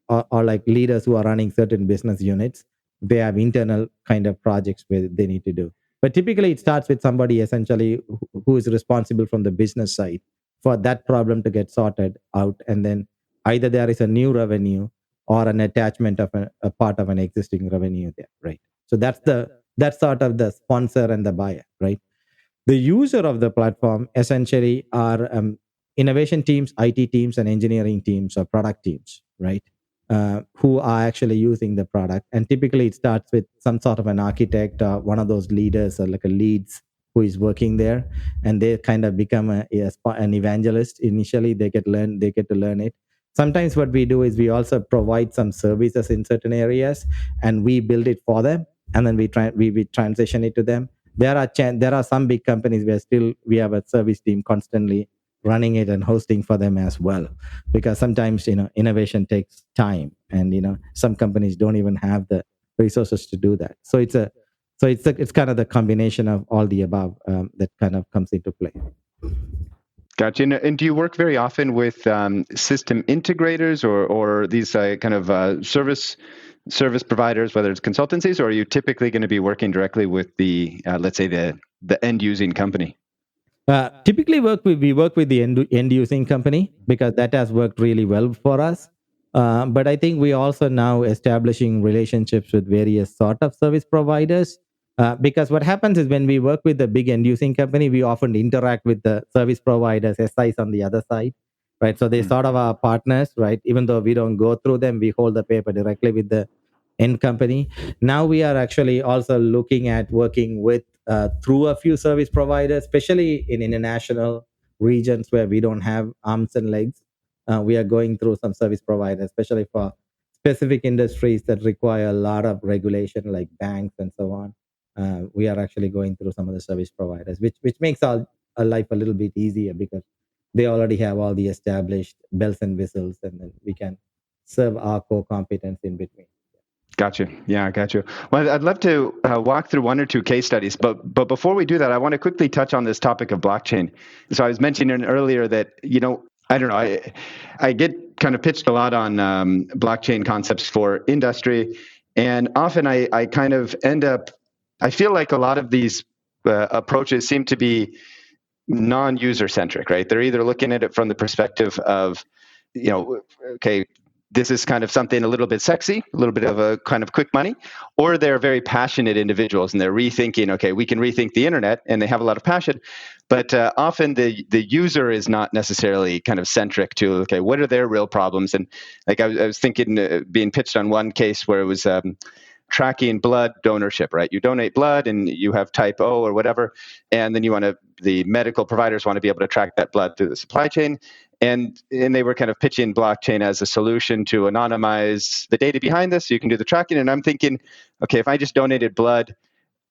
or like leaders who are running certain business units. They have internal kind of projects where they need to do. But typically, it starts with somebody essentially who is responsible from the business side for that problem to get sorted out, and then either there is a new revenue or an attachment of a part of an existing revenue there, right? So that's sort of the sponsor and the buyer, right? The user of the platform essentially are innovation teams, IT teams, and engineering teams or product teams, right? Who are actually using the product. And typically it starts with some sort of an architect or one of those leaders or like a leads who is working there, and they kind of become an evangelist. Initially, they get to learn it. Sometimes what we do is we also provide some services in certain areas, and we build it for them, and then we transition it to them. there are some big companies where still we have a service team constantly running it and hosting for them as well, because sometimes innovation takes time, and some companies don't even have the resources to do that. So it's kind of the combination of all the above that kind of comes into play. Gotcha. And do you work very often with system integrators or these kind of service providers, whether it's consultancies, or are you typically going to be working directly with the, let's say, the end using company? Typically, we work with the end using company because that has worked really well for us. But I think we also now establishing relationships with various sort of service providers. Because what happens is when we work with the big end using company, we often interact with the service providers, SIs on the other side, right? So they sort of our partners, right? Even though we don't go through them, we hold the paper directly with the end company. Now we are actually also looking at working with through a few service providers, especially in international regions where we don't have arms and legs. We are going through some service providers, especially for specific industries that require a lot of regulation, like banks and so on. We are actually going through some of the service providers, which makes our life a little bit easier because they already have all the established bells and whistles, and then we can serve our core competence in between. Gotcha. Yeah, gotcha. Well, I'd love to walk through one or two case studies, but before we do that, I want to quickly touch on this topic of blockchain. So I was mentioning earlier that I don't know, I get kind of pitched a lot on blockchain concepts for industry, and often I kind of end up, I feel like a lot of these approaches seem to be non-user centric, right? They're either looking at it from the perspective of, okay, this is kind of something a little bit sexy, a little bit of a kind of quick money, or they're very passionate individuals and they're rethinking, okay, we can rethink the internet, and they have a lot of passion. But often the user is not necessarily kind of centric to, okay, what are their real problems? And like I was thinking, being pitched on one case where it was tracking blood donorship, right? You donate blood and you have type O or whatever, and then the medical providers want to be able to track that blood through the supply chain. And they were kind of pitching blockchain as a solution to anonymize the data behind this so you can do the tracking. And I'm thinking, okay, if I just donated blood,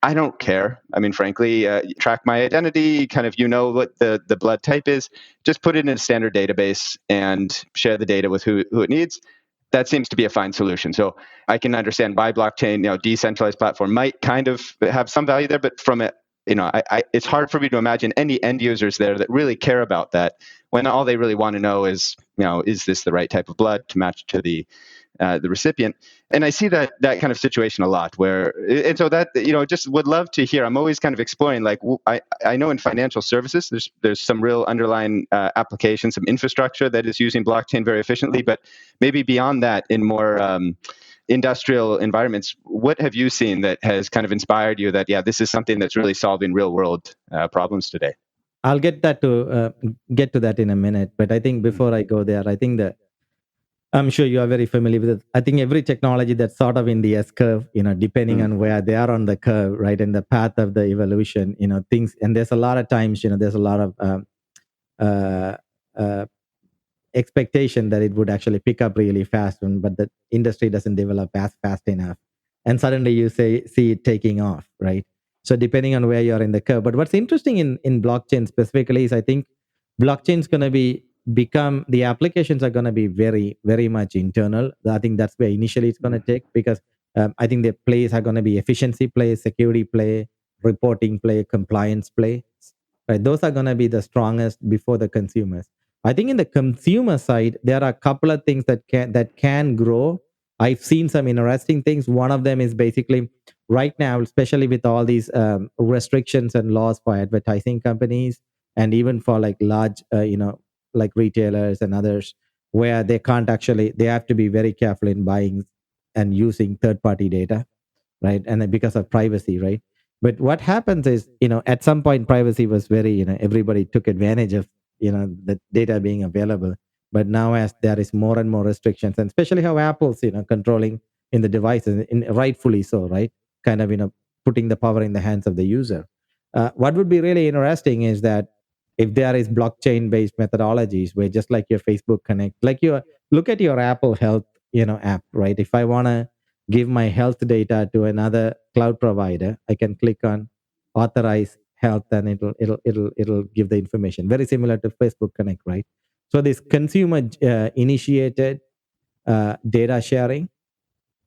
I don't care. I mean, frankly, track my identity, kind of what the blood type is, just put it in a standard database and share the data with who it needs. That seems to be a fine solution. So I can understand why blockchain, decentralized platform might kind of have some value there, but from it, it's hard for me to imagine any end users there that really care about that when all they really want to know is, is this the right type of blood to match to the recipient? And I see that kind of situation a lot and so that, just would love to hear. I'm always kind of exploring, like, I know in financial services, there's some real underlying applications, some infrastructure that is using blockchain very efficiently, but maybe beyond that, in more industrial environments, what have you seen that has kind of inspired you that, this is something that's really solving real world problems today? I'll get to that in a minute, but I think before I go there, I think that I'm sure you are very familiar with it. I think every technology that's sort of in the S curve, depending on where they are on the curve, right, and the path of the evolution, things, and there's a lot of times, there's a lot of uh, uh, expectation that it would actually pick up really fast, but the industry doesn't develop as fast enough, and suddenly you see it taking off, right? So depending on where you're in the curve. But what's interesting in blockchain specifically is I think blockchain's going to become the applications are going to be very, very much internal. I think that's where initially it's going to take, because I think the plays are going to be efficiency play, security play, reporting play, compliance play, right? Those are going to be the strongest before the consumers. I think in the consumer side, there are a couple of things that can grow. I've seen some interesting things. One of them is basically right now, especially with all these restrictions and laws for advertising companies, and even for like large, like retailers and others, where they have to be very careful in buying and using third-party data, right? And then because of privacy, right? But what happens is, at some point, privacy was very, everybody took advantage of, the data being available. But now, as there is more and more restrictions, and especially how Apple's, controlling in the devices, rightfully so, right? Kind of, putting the power in the hands of the user. What would be really interesting is that if there is blockchain-based methodologies where, just like your Facebook Connect, like look at your Apple Health, app, right? If I want to give my health data to another cloud provider, I can click on authorize health, and it'll give the information. Very similar to Facebook Connect, right? So this consumer initiated data sharing,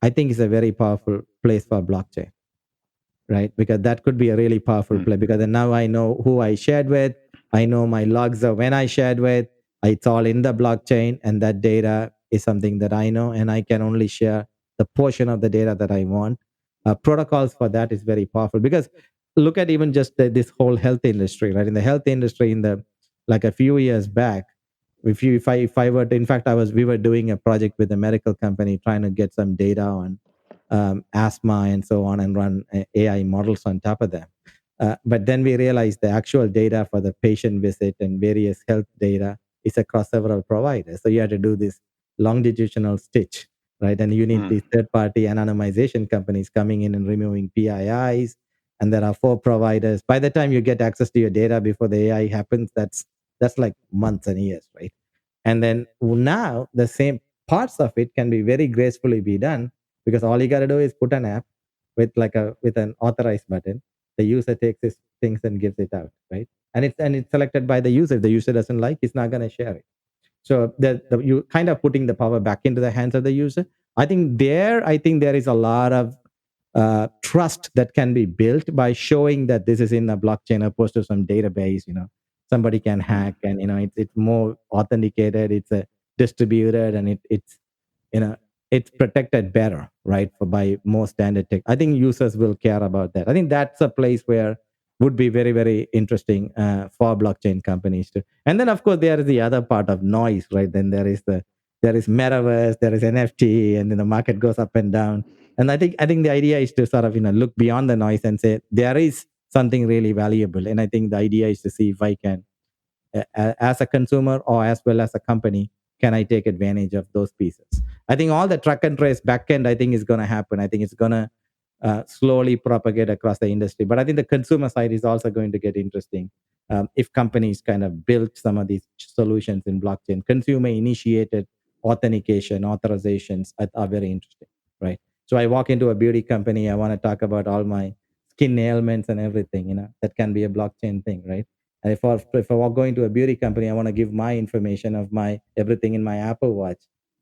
I think, is a very powerful place for blockchain, right? Because that could be a really powerful play, because then now I know who I shared with, I know my logs of when I shared with, it's all in the blockchain, and that data is something that I know, and I can only share the portion of the data that I want. Protocols for that is very powerful, because look at even just this whole health industry, right? In the health industry, in the like a few years back, if I were to, in fact, we were doing a project with a medical company trying to get some data on asthma and so on, and run AI models on top of them. But then we realized the actual data for the patient visit and various health data is across several providers. So you had to do this longitudinal stitch, right? And you need these third-party anonymization companies coming in and removing PIIs. And there are 4 providers. By the time you get access to your data before the AI happens, that's like months and years, right? And then now the same parts of it can be very gracefully be done, because all you got to do is put an app with an authorize button. The user takes his things and gives it out, right? And it's selected by the user. If the user doesn't like, it's not going to share it. So you kind of putting the power back into the hands of the user. I think there is a lot of trust that can be built by showing that this is in a blockchain opposed to some database. Somebody can hack, and it's more authenticated. It's a distributed, and it's you know it's protected better, right? By more standard tech. I think users will care about that. I think that's a place where would be very, very interesting for blockchain companies to. And then of course there is the other part of noise, right? Then there is metaverse, there is NFT, and then the market goes up and down. And I think the idea is to sort of look beyond the noise and say there is something really valuable. And I think the idea is to see if I can, as a consumer or as well as a company, can I take advantage of those pieces? I think all the track and trace backend, I think, is going to happen. I think it's going to slowly propagate across the industry. But I think the consumer side is also going to get interesting if companies kind of build some of these solutions in blockchain. Consumer initiated authentication, authorizations are very interesting, right? So I walk into a beauty company, I want to talk about all my skin ailments and everything, that can be a blockchain thing, right? And if I walk going to a beauty company, I want to give my information of my everything in my Apple Watch,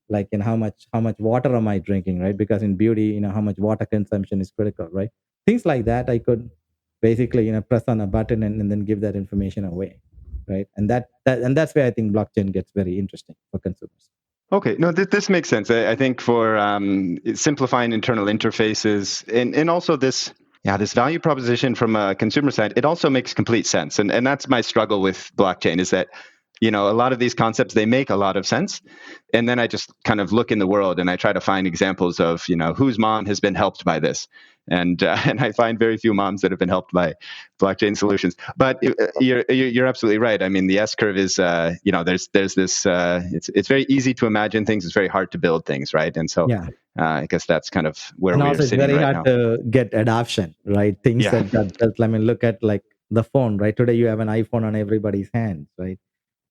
like in how much water am I drinking, right? Because in beauty, how much water consumption is critical, right? Things like that, I could basically press on a button and then give that information away, right? And that's where I think blockchain gets very interesting for consumers. Okay, no, this makes sense. I think for simplifying internal interfaces and also this value proposition from a consumer side, it also makes complete sense. And that's my struggle with blockchain, is that a lot of these concepts, they make a lot of sense. And then I just kind of look in the world and I try to find examples of, whose mom has been helped by this. And I find very few moms that have been helped by blockchain solutions. But you're absolutely right. I mean, the S curve is, there's this. It's very easy to imagine things. It's very hard to build things, right? And so, Yeah. I guess that's kind of where And we're also it's sitting very right hard now. to get adoption, right? Things Yeah. that got built. I mean, look at like the phone, right? Today you have an iPhone on everybody's hands, right?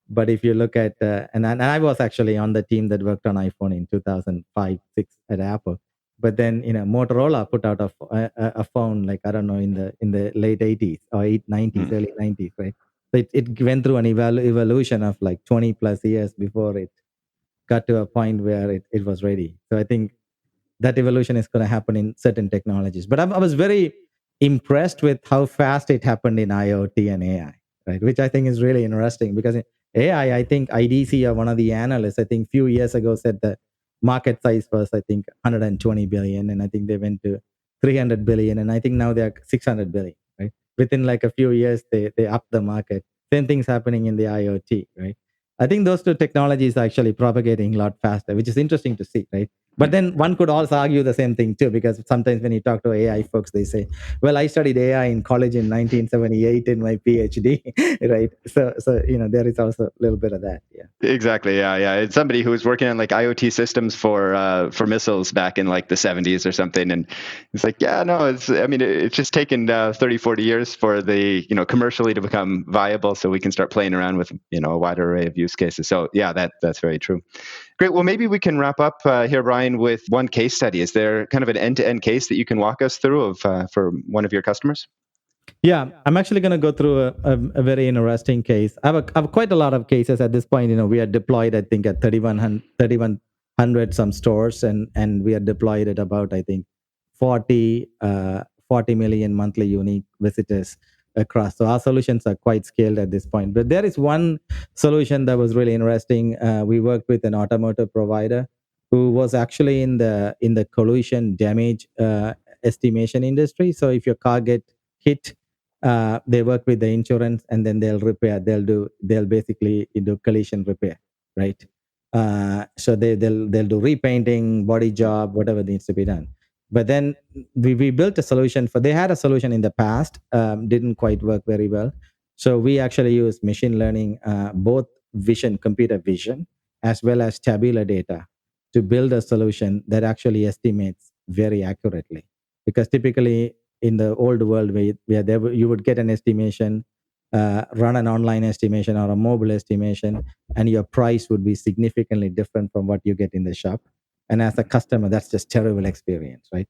But if you look at, and I was actually on the team that worked on iPhone in 2005, 6 at Apple. But then, Motorola put out a phone, like, I don't know, in the late 80s or 90s, early 90s, right? So it went through an evolution of like 20 plus years before it got to a point where it was ready. So I think that evolution is going to happen in certain technologies. But I was very impressed with how fast it happened in IoT and AI, right? Which I think is really interesting, because in AI, I think IDC, or one of the analysts, I think few years ago said the market size was, I think, 120 billion, and I think they went to 300 billion, and I think now they're 600 billion, right? Within like a few years, they upped the market. Same thing's happening in the IoT, right? I think those two technologies are actually propagating a lot faster, which is interesting to see, right? But then one could also argue the same thing too, because sometimes when you talk to AI folks, they say, "Well, I studied AI in college in 1978 in my PhD," right? So there is also a little bit of that, yeah. Exactly. Yeah. It's somebody who was working on like IoT systems for missiles back in like the 70s or something, and it's like, yeah, no, it's just taken 30, 40 years for the commercially to become viable, so we can start playing around with a wider array of use cases. So yeah, that's very true. Great. Well, maybe we can wrap up here, Brian, with one case study. Is there kind of an end-to-end case that you can walk us through of for one of your customers? Yeah, I'm actually going to go through a very interesting case. I have quite a lot of cases at this point. We are deployed, I think, at 3,100 some stores, and we are deployed at about, I think, 40 million monthly unique visitors across. So our solutions are quite scaled at this point. But there is one solution that was really interesting. We worked with an automotive provider who was actually in the collision damage estimation industry. So if your car get hit, they work with the insurance, and then they'll repair. They'll basically do collision repair, right? So they'll do repainting, body job, whatever needs to be done. But then we built a solution for. They had a solution in the past, didn't quite work very well. So we actually use machine learning, both computer vision, as well as tabular data, to build a solution that actually estimates very accurately. Because typically in the old world, where you would get an estimation, run an online estimation or a mobile estimation, and your price would be significantly different from what you get in the shop. And as a customer, that's just terrible experience, right?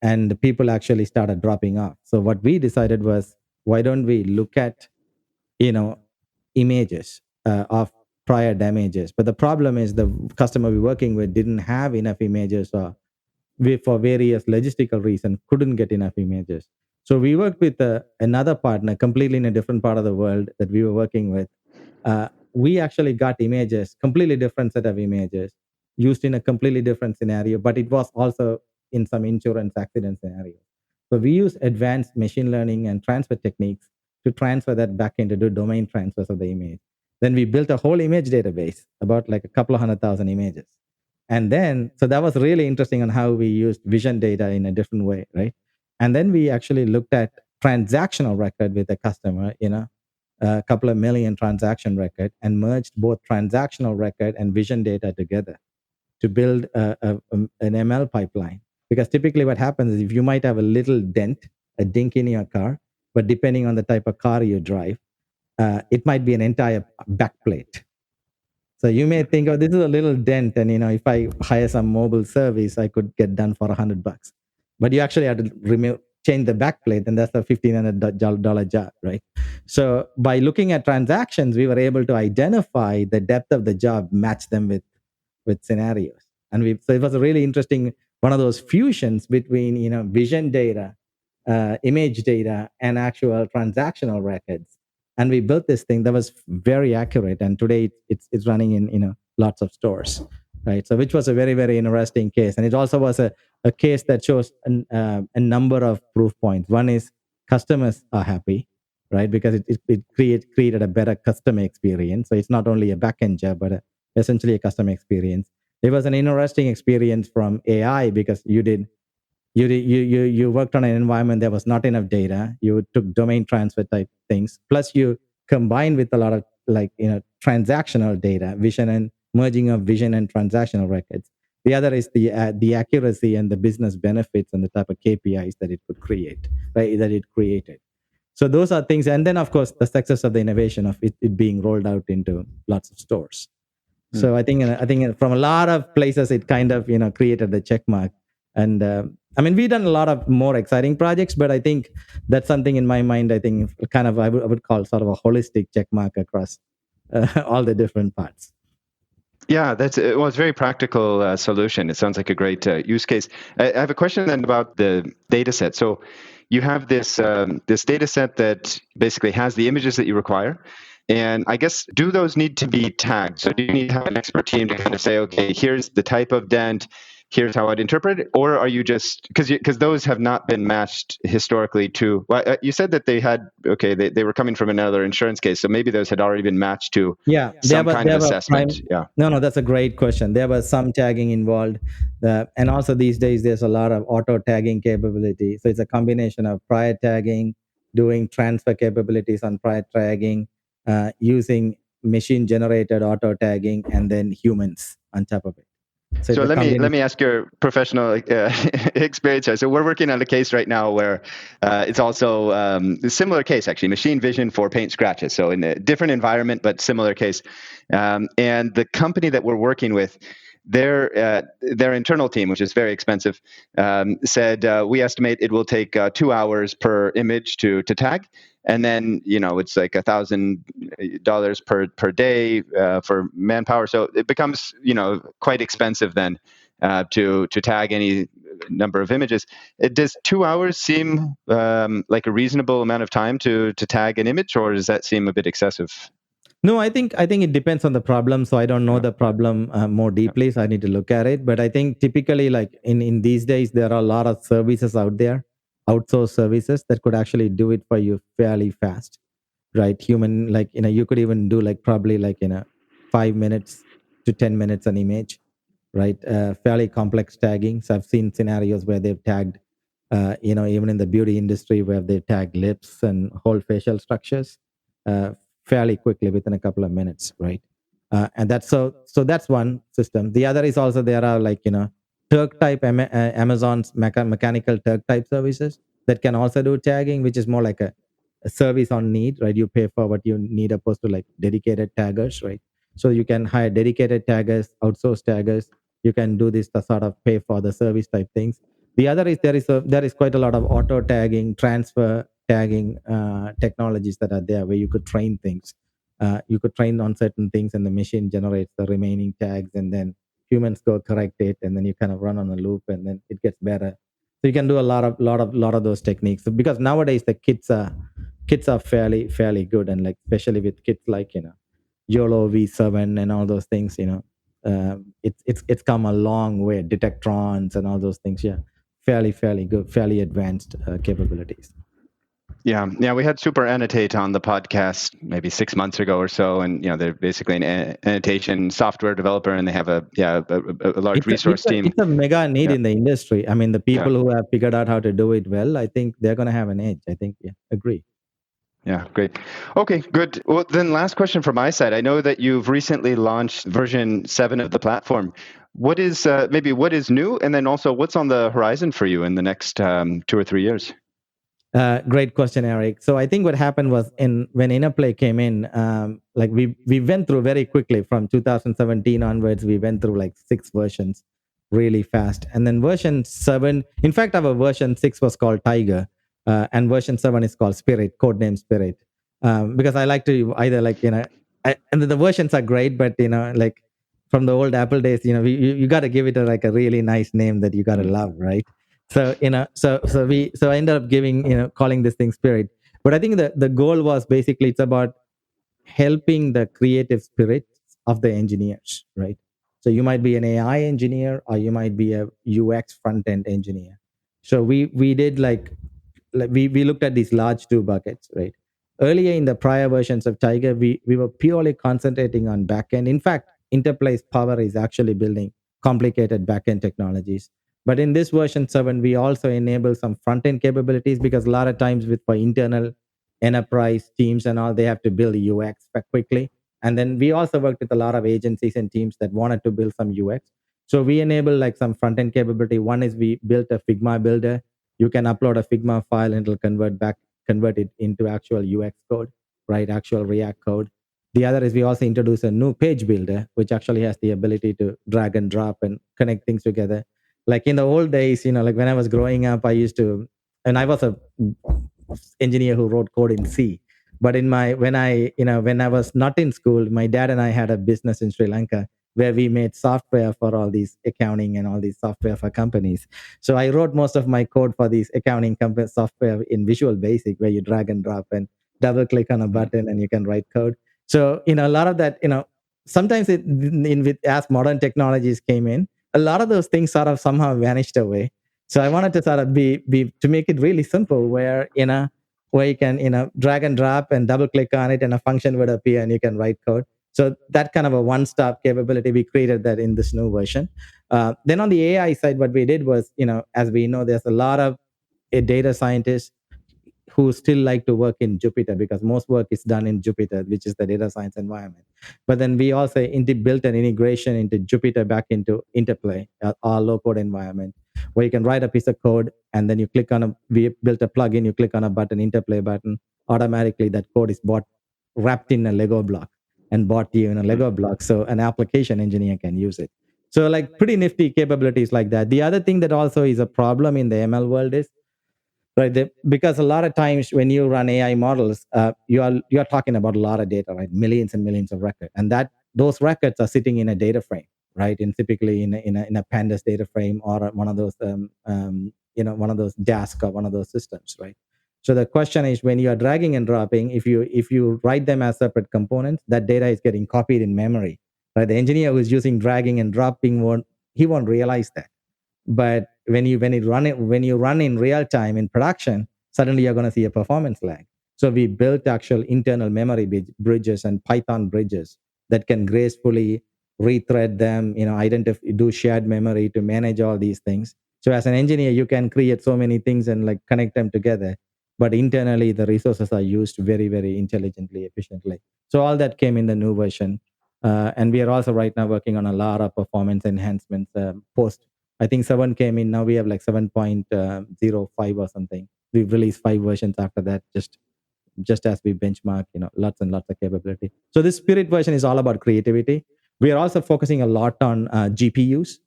And people actually started dropping off. So what we decided was, why don't we look at you know images of prior damages? But the problem is, the customer we're working with didn't have enough images, or we, for various logistical reasons, couldn't get enough images. So we worked with another partner completely in a different part of the world that we were working with. We actually got images, completely different set of images, used in a completely different scenario, but it was also in some insurance accident scenario. So we use advanced machine learning and transfer techniques to transfer that back into the domain transfers of the image. Then we built a whole image database, about like a couple of 100,000 images. And then, so that was really interesting on how we used vision data in a different way, right? And then we actually looked at transactional record with the customer, a couple of million transaction record, and merged both transactional record and vision data together to build an ML pipeline. Because typically what happens is, if you might have a little dent, a dink in your car, but depending on the type of car you drive, it might be an entire backplate. So you may think, oh, this is a little dent, and if I hire some mobile service, I could get done for $100. But you actually have to change the backplate, and that's a $1,500 job, right? So by looking at transactions, we were able to identify the depth of the job, match them with scenarios, and so it was a really interesting one of those fusions between vision data, image data, and actual transactional records. And we built this thing that was very accurate, and today it's running in lots of stores, right? So which was a very, very interesting case, and it also was a case that shows a number of proof points. One is customers are happy, right? Because it created a better customer experience. So it's not only a back-end job, but essentially a customer experience. It was an interesting experience from AI, because you worked on an environment there was not enough data. You took domain transfer type things, plus you combined with a lot of transactional data, vision, and merging of vision and transactional records. The other is the accuracy and the business benefits and the type of KPIs that it could create, right? That it created. So those are things, and then of course the success of the innovation of it being rolled out into lots of stores. So I think from a lot of places it kind of created the check mark. And I mean, we've done a lot of more exciting projects, but I think that's something in my mind. I think kind of I would call sort of a holistic check mark across all the different parts. Yeah, it's a very practical solution. It sounds like a great use case. I have a question then about the data set. So you have this data set that basically has the images that you require. And I guess, do those need to be tagged? So do you need to have an expert team to kind of say, okay, here's the type of dent, here's how I'd interpret it? Or are you just, because those have not been matched historically to, well, you said that they were coming from another insurance case, so maybe those had already been matched to some kind of assessment. No, that's a great question. There was some tagging involved. And also these days, there's a lot of auto tagging capability. So it's a combination of prior tagging, doing transfer capabilities on prior tagging, using machine generated auto tagging, and then humans on top of it. So let me ask your professional experience here. So we're working on a case right now where it's also a similar case, actually, machine vision for paint scratches. So in a different environment, but similar case. And the company that we're working with, their internal team, which is very expensive, said we estimate it will take 2 hours per image to tag, and then it's like $1,000 per day for manpower. So it becomes quite expensive then to tag any number of images. Does 2 hours seem like a reasonable amount of time to tag an image, or does that seem a bit excessive? No, I think it depends on the problem. So I don't know the problem more deeply, so I need to look at it. But I think typically, like in these days, there are a lot of services out there, outsourced services that could actually do it for you fairly fast, right? Human, like you could even do like probably like 5 minutes to 10 minutes an image, right? Fairly complex tagging. So I've seen scenarios where they've tagged, even in the beauty industry where they tag lips and whole facial structures uh, fairly quickly within a couple of minutes, right? And that's so that's one system. The other is also there are like Turk type Amazon's mechanical Turk type services that can also do tagging, which is more like a service on need, right? You pay for what you need opposed to like dedicated taggers, right? So you can hire dedicated taggers, outsource taggers. You can do this to sort of pay for the service type things. The other is there is quite a lot of auto tagging, transfer tagging technologies that are there where you could train things. You could train on certain things, and the machine generates the remaining tags, and then humans go correct it, and then you kind of run on a loop, and then it gets better. So you can do a lot of those techniques because nowadays the kits are fairly good, and like especially with kits like YOLO V7 and all those things, it's come a long way. Detectrons and all those things, yeah, fairly good, fairly advanced capabilities. Yeah. We had Super Annotate on the podcast maybe 6 months ago or so, and they're basically an annotation software developer, and they have a large resource team. It's a mega need in the industry. I mean, the people who have figured out how to do it well, I think they're going to have an edge. I think, yeah, agree. Yeah, great. Okay, good. Well, then last question from my side. I know that you've recently launched version 7 of the platform. What is new, and then also what's on the horizon for you in the next 2 or 3 years? Great question, Eric. So I think what happened was when Interplay came in, like we went through very quickly from 2017 onwards. We went through like 6 versions really fast, and then version 7. In fact, our version 6 was called Tiger, and version 7 is called Spirit, codename Spirit, because I like to either like and the versions are great, but like from the old Apple days, you got to give it like a really nice name that you got to love, right? So so I ended up giving calling this thing Spirit. But I think the goal was basically it's about helping the creative spirit of the engineers, right? So you might be an AI engineer or you might be a UX front end engineer. So we did like we looked at these large 2 buckets, right? Earlier in the prior versions of Tiger, we were purely concentrating on backend. In fact, Interplay's power is actually building complicated backend technologies. But in this version 7, we also enable some front end capabilities because a lot of times with for internal enterprise teams and all, they have to build UX quickly. And then we also worked with a lot of agencies and teams that wanted to build some UX. So we enable like some front end capability. One is we built a Figma builder. You can upload a Figma file and it'll convert it into actual UX code, right? Actual React code. The other is we also introduced a new page builder, which actually has the ability to drag and drop and connect things together. Like in the old days, like when I was growing up, and I was a engineer who wrote code in C. But when I was not in school, my dad and I had a business in Sri Lanka where we made software for all these accounting and all these software for companies. So I wrote most of my code for these accounting company software in Visual Basic, where you drag and drop and double click on a button and you can write code. So a lot of that, sometimes as modern technologies came in, a lot of those things sort of somehow vanished away. So I wanted to sort of be to make it really simple, where where you can drag and drop and double click on it, and a function would appear, and you can write code. So that kind of a one-stop capability, we created that in this new version. Then on the AI side, what we did was, as we know, there's a lot of data scientists who still like to work in Jupyter because most work is done in Jupyter, which is the data science environment. But then we also built an integration into Jupyter back into Interplay, our low-code environment, where you can write a piece of code and then we built a plugin, you click on a button, Interplay button, automatically that code is wrapped in a Lego block and bought you in a Lego block, so an application engineer can use it. So like pretty nifty capabilities like that. The other thing that also is a problem in the ML world is, right, because a lot of times when you run AI models, you're talking about a lot of data, right? Millions and millions of records, and that those records are sitting in a data frame, right? And typically in a pandas data frame or one of those one of those Dask or one of those systems, right? So the question is, when you are dragging and dropping, if you write them as separate components, that data is getting copied in memory, right? The engineer who is using dragging and dropping won't realize that. But when you run in real time in production, suddenly you're going to see a performance lag. So we built actual internal memory bridges and Python bridges that can gracefully rethread them, do shared memory to manage all these things. So as an engineer, you can create so many things and like connect them together, but internally the resources are used very, very intelligently, efficiently. So all that came in the new version. And we are also right now working on a lot of performance enhancements post. I think 7 came in. Now we have like 7.05 or something. We've released 5 versions after that, just as we benchmark, lots and lots of capability. So this Spirit version is all about creativity. We are also focusing a lot on GPUs,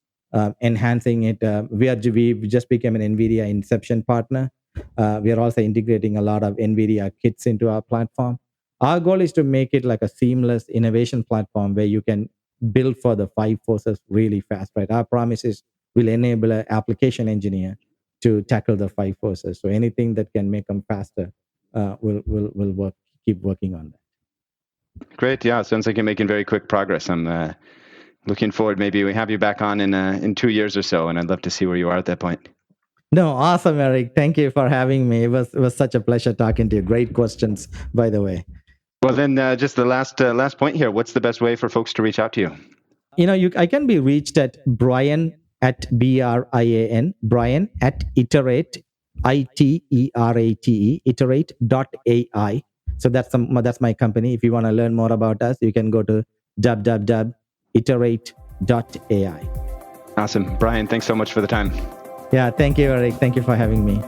enhancing it. We just became an NVIDIA Inception partner. We are also integrating a lot of NVIDIA kits into our platform. Our goal is to make it like a seamless innovation platform where you can build for the 5 forces really fast, right? Our promise is will enable an application engineer to tackle the 5 forces. So anything that can make them faster, we'll work, keep working on that. Great. Yeah, sounds like you're making very quick progress. I'm looking forward. Maybe we have you back on in 2 years or so, and I'd love to see where you are at that point. No, awesome, Eric. Thank you for having me. It was such a pleasure talking to you. Great questions, by the way. Well, then just the last point here. What's the best way for folks to reach out to you? I can be reached at Brian at BRIAN, Brian at Iterate, ITERATE, iterate.ai. So that's my company. If you want to learn more about us, you can go to www.iterate.ai. Awesome. Brian, thanks so much for the time. Yeah, thank you, Eric. Thank you for having me.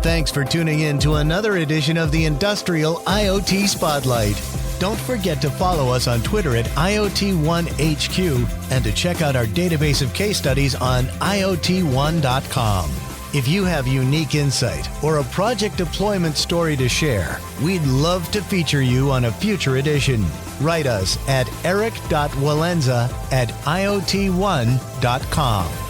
Thanks for tuning in to another edition of the Industrial IoT Spotlight. Don't forget to follow us on Twitter at IoT1HQ and to check out our database of case studies on IoT1.com. If you have unique insight or a project deployment story to share, we'd love to feature you on a future edition. Write us at eric.walenza@iot1.com.